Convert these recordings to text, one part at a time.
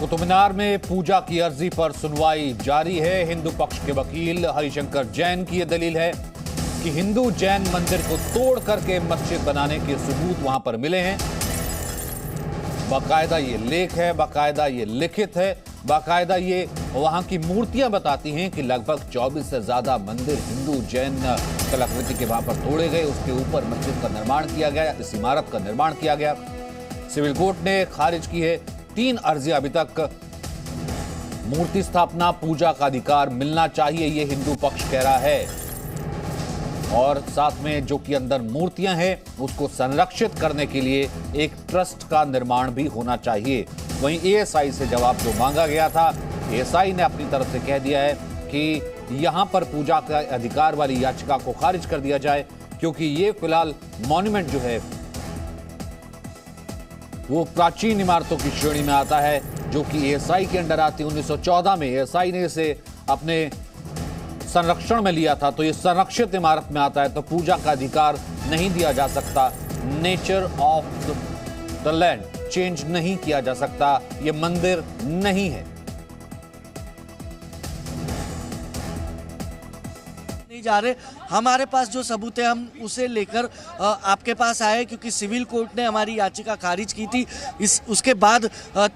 कुतुब मीनार में पूजा की अर्जी पर सुनवाई जारी है। हिंदू पक्ष के वकील हरिशंकर जैन की यह दलील है कि हिंदू जैन मंदिर को तोड़ करके मस्जिद बनाने के सबूत वहां पर मिले हैं। बाकायदा ये लेख है, बाकायदा ये लिखित है, बाकायदा ये वहां की मूर्तियां बताती हैं कि लगभग 24 से ज्यादा मंदिर हिंदू जैन कलाकृति के वहां पर तोड़े गए। उसके ऊपर मस्जिद का निर्माण किया गया, इस इमारत का निर्माण किया गया। सिविल कोर्ट ने खारिज की है 3 अर्जियां अभी तक। मूर्ति स्थापना, पूजा का अधिकार मिलना चाहिए, ये हिंदू पक्ष कह रहा है। और साथ में जो कि अंदर मूर्तियां हैं उसको संरक्षित करने के लिए एक ट्रस्ट का निर्माण भी होना चाहिए। वहीं एएसआई से जवाब जो मांगा गया था, एएसआई ने अपनी तरफ से कह दिया है कि यहां पर पूजा का अधिकार वाली याचिका को खारिज कर दिया जाए, क्योंकि ये फिलहाल मॉन्यूमेंट जो है वो प्राचीन इमारतों की श्रेणी में आता है, जो कि एएसआई के अंडर आती है। 1914 में एएसआई ने इसे अपने संरक्षण में लिया था, तो ये संरक्षित इमारत में आता है, तो पूजा का अधिकार नहीं दिया जा सकता। Nature of the land change नहीं किया जा सकता, ये मंदिर नहीं है। जा रहे हमारे पास जो सबूत है हम उसे लेकर आपके पास आए, क्योंकि सिविल कोर्ट ने हमारी याचिका खारिज की थी। उसके बाद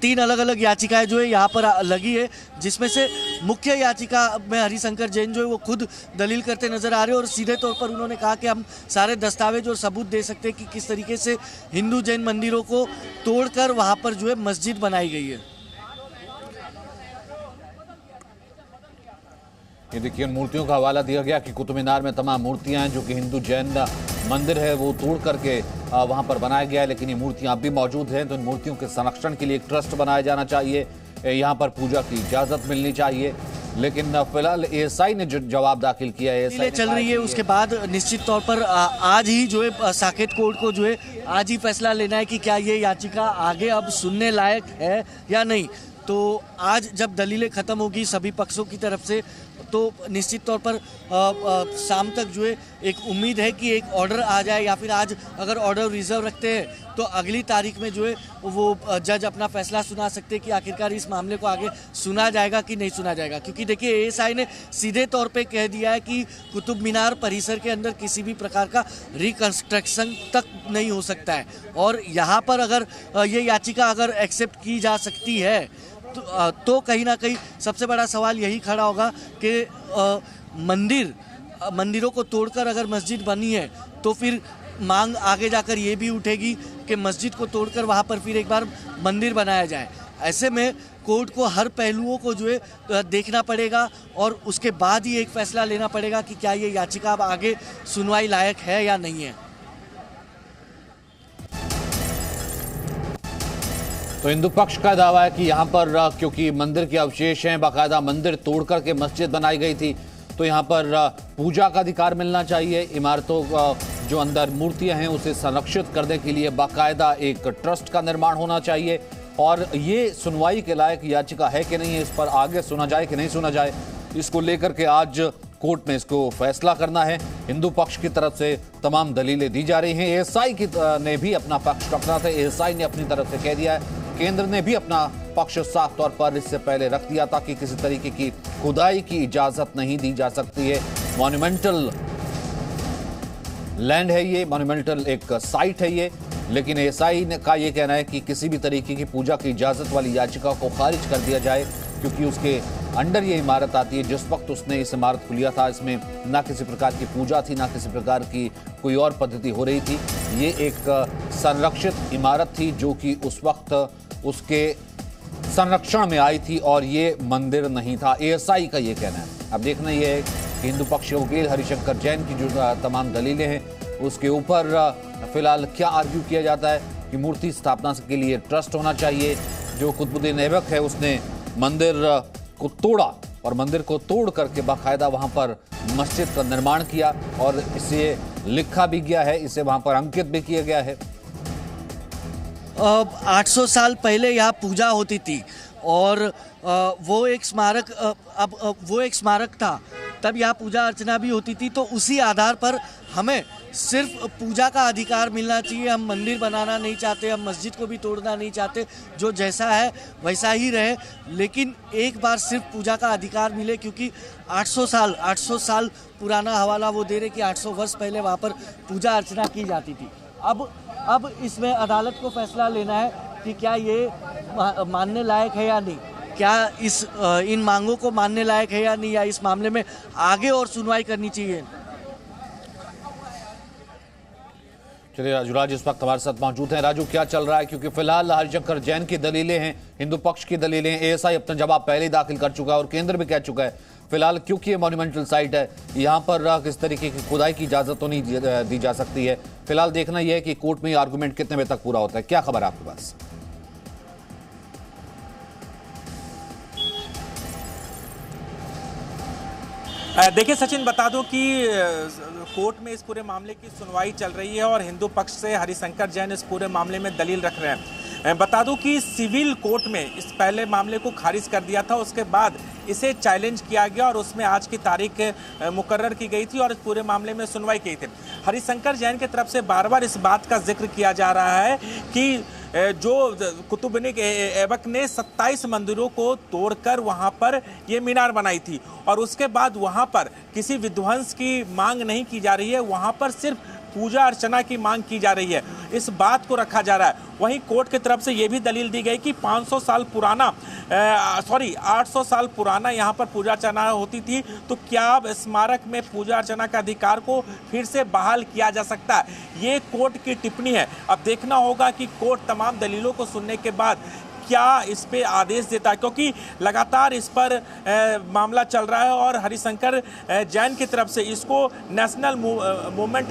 3 अलग अलग याचिकाएं जो है यहाँ पर लगी है, जिसमें से मुख्य याचिका में हरिशंकर जैन जो है वो खुद दलील करते नजर आ रहे हैं और सीधे तौर पर उन्होंने कहा कि हम सारे दस्तावेज और सबूत दे सकते हैं कि किस तरीके से हिंदू जैन मंदिरों को तोड़कर वहाँ पर जो है मस्जिद बनाई गई है। ये देखिए, मूर्तियों का हवाला दिया गया कि कुतुब मीनार में तमाम मूर्तियां हैं जो कि हिंदू जैन मंदिर है वो तोड़ करके वहां पर बनाया गया है, लेकिन ये मूर्तियां अब भी मौजूद हैं। तो इन मूर्तियों के संरक्षण के लिए एक ट्रस्ट बनाया जाना चाहिए, यहां पर पूजा की इजाजत मिलनी चाहिए। लेकिन फिलहाल एएसआई ने जो जवाब दाखिल किया है, एएसआई चल रही है, उसके बाद निश्चित तौर पर आज ही जो है साकेत कोर्ट को जो है आज ही फैसला लेना है कि क्या ये याचिका आगे अब सुनने लायक है या नहीं। तो आज जब दलीलें खत्म होगी सभी पक्षों की तरफ से, तो निश्चित तौर पर शाम तक जो है एक उम्मीद है कि एक ऑर्डर आ जाए, या फिर आज अगर ऑर्डर रिजर्व रखते हैं तो अगली तारीख में जो है वो जज अपना फैसला सुना सकते हैं कि आखिरकार इस मामले को आगे सुना जाएगा कि नहीं सुना जाएगा। क्योंकि देखिए, एएसआई ने सीधे तौर पे कह दिया है कि कुतुब मीनार परिसर के अंदर किसी भी प्रकार का रिकंस्ट्रक्शन तक नहीं हो सकता है। और यहाँ पर अगर ये याचिका अगर एक्सेप्ट की जा सकती है तो कहीं ना कहीं सबसे बड़ा सवाल यही खड़ा होगा कि मंदिरों को तोड़कर अगर मस्जिद बनी है तो फिर मांग आगे जाकर ये भी उठेगी कि मस्जिद को तोड़कर वहाँ पर फिर एक बार मंदिर बनाया जाए। ऐसे में कोर्ट को हर पहलुओं को जो है देखना पड़ेगा और उसके बाद ही एक फैसला लेना पड़ेगा कि क्या ये याचिका अब आगे सुनवाई लायक है या नहीं है। तो हिंदू पक्ष का दावा है कि यहाँ पर क्योंकि मंदिर के अवशेष हैं, बाकायदा मंदिर तोड़ करके मस्जिद बनाई गई थी, तो यहाँ पर पूजा का अधिकार मिलना चाहिए। इमारतों जो अंदर मूर्तियां हैं उसे संरक्षित करने के लिए बाकायदा एक ट्रस्ट का निर्माण होना चाहिए। और ये सुनवाई के लायक याचिका है कि नहीं है, इस पर आगे सुना जाए कि नहीं सुना जाए, इसको लेकर के आज कोर्ट में इसको फैसला करना है। हिंदू पक्ष की तरफ से तमाम दलीलें दी जा रही हैं। एएसआई ने भी अपना पक्ष रखना था, एएसआई ने अपनी तरफ से कह दिया है। केंद्र ने भी अपना पक्ष साफ तौर पर इससे पहले रख दिया था कि किसी तरीके की खुदाई की इजाजत नहीं दी जा सकती है। मॉन्यूमेंटल लैंड है ये, मॉन्यूमेंटल एक साइट है ये, लेकिन एएसआई का ये कहना है कि किसी भी तरीके की पूजा की इजाजत वाली याचिका को खारिज कर दिया जाए, क्योंकि उसके अंडर ये इमारत आती है। जिस वक्त उसने इस इमारत को लिया था, इसमें ना किसी प्रकार की पूजा थी, ना किसी प्रकार की कोई और पद्धति हो रही थी। ये एक संरक्षित इमारत थी जो कि उस वक्त उसके संरक्षण में आई थी और ये मंदिर नहीं था। एएसआई का ये कहना है। अब देखना ये है कि हिंदू पक्ष के वकील हरिशंकर जैन की जो तमाम दलीलें हैं उसके ऊपर फिलहाल क्या आर्ग्यू किया जाता है कि मूर्ति स्थापना के लिए ट्रस्ट होना चाहिए। जो कुतुबुद्दीन ऐबक है उसने मंदिर को तोड़ा और मंदिर को तोड़ करके बाकायदा वहां पर मस्जिद का निर्माण किया और इसे लिखा भी गया है, इसे वहां पर अंकित भी किया गया है। 800 साल पहले यहाँ पूजा होती थी और वो एक स्मारक अब वो एक स्मारक था, तब यहाँ पूजा अर्चना भी होती थी। तो उसी आधार पर हमें सिर्फ पूजा का अधिकार मिलना चाहिए। हम मंदिर बनाना नहीं चाहते, हम मस्जिद को भी तोड़ना नहीं चाहते, जो जैसा है वैसा ही रहे, लेकिन एक बार सिर्फ पूजा का अधिकार मिले, क्योंकि 800 साल पुराना हवाला वो दे रहे कि 800 वर्ष पहले वहाँ पर पूजा अर्चना की जाती थी। अब इसमें अदालत को फैसला लेना है कि क्या ये मानने लायक है या नहीं, क्या इन मांगों को मानने लायक है या नहीं, या इस मामले में आगे और सुनवाई करनी चाहिए। चलिए राजू इस वक्त हमारे साथ मौजूद हैं। राजू, क्या चल रहा है? क्योंकि फिलहाल हरिशंकर जैन की दलीलें हैं, हिंदू पक्ष की दलीलें हैं, एएसआई अपना जवाब पहले ही दाखिल कर चुका है और केंद्र भी कह चुका है फिलहाल क्योंकि ये मॉन्यूमेंटल साइट है, यहाँ पर किस तरीके की खुदाई की इजाजत तो नहीं दी जा सकती है। फिलहाल देखना यह है कि कोर्ट में ये आर्गूमेंट कितने बजे तक पूरा होता है। क्या खबर है आपके पास? देखिए सचिन, बता दूं कि कोर्ट में इस पूरे मामले की सुनवाई चल रही है और हिंदू पक्ष से हरिशंकर जैन इस पूरे मामले में दलील रख रहे हैं। बता दूं कि सिविल कोर्ट में इस पहले मामले को खारिज कर दिया था, उसके बाद इसे चैलेंज किया गया और उसमें आज की तारीख मुकर्रर की गई थी और इस पूरे मामले में सुनवाई की थी। हरिशंकर जैन की तरफ से बार बार इस बात का जिक्र किया जा रहा है कि जो कुतुबुद्दीन ऐबक ने 27 मंदिरों को तोड़कर वहां पर ये मीनार बनाई थी और उसके बाद वहां पर किसी विध्वंस की मांग नहीं की जा रही है, वहां पर सिर्फ पूजा अर्चना की मांग की जा रही है, इस बात को रखा जा रहा है। वहीं कोर्ट की तरफ से यह भी दलील दी गई कि 800 साल पुराना यहाँ पर पूजा अर्चना होती थी, तो क्या अब स्मारक में पूजा अर्चना का अधिकार को फिर से बहाल किया जा सकता है? ये कोर्ट की टिप्पणी है। अब देखना होगा कि कोर्ट तमाम दलीलों को सुनने के बाद क्या इस पे आदेश देता है, क्योंकि लगातार इस पर मामला चल रहा है और हरिशंकर जैन की तरफ से इसको नेशनल मॉन्यूमेंट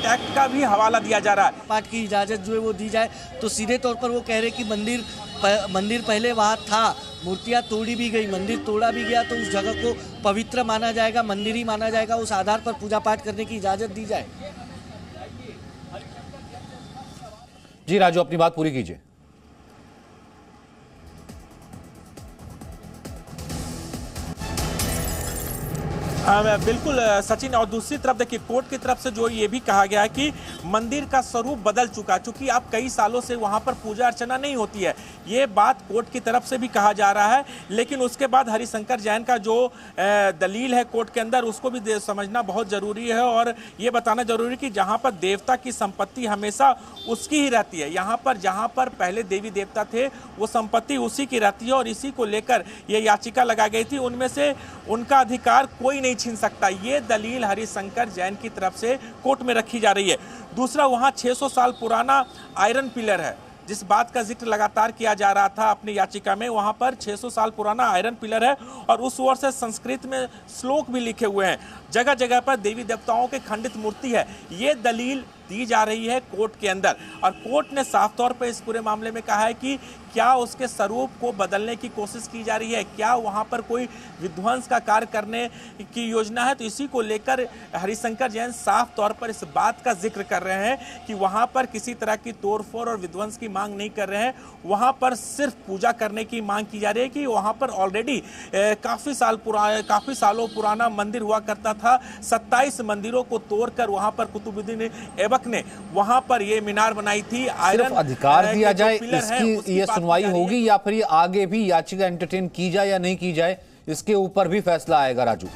एक्ट का भी हवाला दिया जा रहा है। पाठ की इजाज़त जो है वो दी जाए, तो सीधे तौर पर वो कह रहे कि मंदिर पहले वहाँ था, मूर्तियाँ तोड़ी भी गई, मंदिर तोड़ा भी गया, तो उस जगह को पवित्र माना जाएगा, मंदिर ही माना जाएगा, उस आधार पर पूजा पाठ करने की इजाज़त दी जाए। जी राजू, अपनी बात पूरी कीजिए। बिल्कुल सचिन, और दूसरी तरफ देखिए कोर्ट की तरफ से जो ये भी कहा गया है कि मंदिर का स्वरूप बदल चुका, चूंकि अब कई सालों से वहां पर पूजा अर्चना नहीं होती है, ये बात कोर्ट की तरफ से भी कहा जा रहा है। लेकिन उसके बाद हरिशंकर जैन का जो दलील है कोर्ट के अंदर, उसको भी समझना बहुत जरूरी है और ये बताना जरूरी है कि जहां पर देवता की संपत्ति हमेशा उसकी ही रहती है, यहाँ पर जहाँ पर पहले देवी देवता थे वो संपत्ति उसी की रहती है और इसी को लेकर ये याचिका लगाई गई थी, उनमें से उनका अधिकार कोई नहीं छीन सकता। ये दलील हरिशंकर जैन की तरफ से कोर्ट में रखी जा रही है। दूसरा, वहां 600 साल पुराना आयरन पिलर है, जिस बात का जिक्र लगातार किया जा रहा था अपनी याचिका में, वहां पर 600 साल पुराना आयरन पिलर है और उस ओर से संस्कृत में श्लोक भी लिखे हुए हैं, जगह जगह पर देवी देवताओं के खंडित मूर्ति है। ये दलील दी जा रही है कोर्ट के अंदर और कोर्ट ने साफ तौर पर इस पूरे मामले में कहा है कि क्या उसके स्वरूप को बदलने की कोशिश की जा रही है, क्या वहां पर कोई विध्वंस का कार्य करने की योजना है। तो इसी को लेकर हरिशंकर जैन साफ तौर पर इस बात का जिक्र कर रहे हैं कि वहां पर किसी तरह की तोड़फोड़ और विध्वंस की मांग नहीं कर रहे हैं, वहां पर सिर्फ पूजा करने की मांग की जा रही है कि वहां पर ऑलरेडी काफी सालों पुराना मंदिर हुआ करता था। 27 मंदिरों को तोड़कर वहां पर कुतुबुद्दीन ऐबक ने वहां पर ये मीनार बनाई थी। सिर्फ अधिकार दिया जाए, इसकी ये सुनवाई होगी या फिर आगे भी याचिका एंटरटेन की जाए या नहीं की जाए, इसके ऊपर भी फैसला आएगा राजू?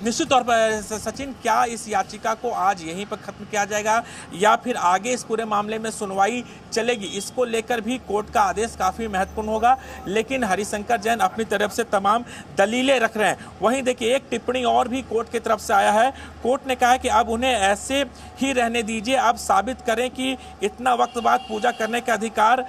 निश्चित तौर पर सचिन, क्या इस याचिका को आज यहीं पर खत्म किया जाएगा या फिर आगे इस पूरे मामले में सुनवाई चलेगी, इसको लेकर भी कोर्ट का आदेश काफी महत्वपूर्ण होगा। लेकिन हरिशंकर जैन अपनी तरफ से तमाम दलीलें रख रहे हैं। वहीं देखिए एक टिप्पणी और भी कोर्ट की तरफ से आया है। कोर्ट ने कहा है कि अब उन्हें ऐसे ही रहने दीजिए, अब साबित करें कि इतना वक्त बाद पूजा करने का अधिकार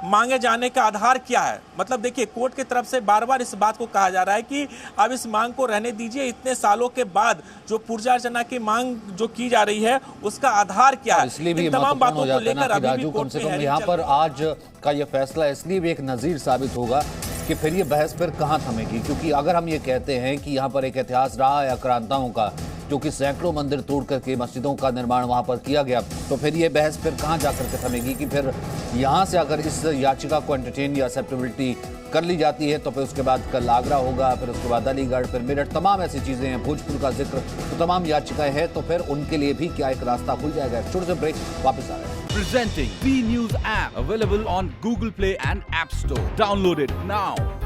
मांगे जाने का आधार क्या है। मतलब देखिए कोर्ट की तरफ से बार बार इस बात को कहा जा रहा है कि अब इस मांग को रहने दीजिए, इतने सालों के बाद जो पूजा अर्चना की मांग जो की जा रही है उसका आधार क्या है। इसलिए भी तमाम बातों को लेकर राजू कम से कम यहाँ पर आज का ये फैसला इसलिए भी एक नजीर साबित होगा कि फिर ये बहस फिर कहाँ थमेगी, क्योंकि अगर हम ये कहते हैं कि यहाँ पर एक इतिहास रहा है आक्रांताओं का क्योंकि सैकड़ों मंदिर तोड़ करके मस्जिदों का निर्माण वहां पर किया गया। तो फिर ये बहस फिर कहां जाकर के थमेगी कि फिर यहां से अगर इस याचिका को एंटरटेन या एक्सेप्टेबिलिटी कर ली जाती है तो फिर उसके बाद कल आगरा होगा, फिर उसके बाद अलीगढ़, फिर मेरठ, तमाम ऐसी चीजें हैं, भोजपुर का जिक्र, तो तमाम याचिकाएं हैं, तो फिर उनके लिए भी क्या एक रास्ता खुल जाएगा। छोटे से ब्रेक, वापस आ रहे हैं। Presenting B News app available on Google Play and App Store. Download it now.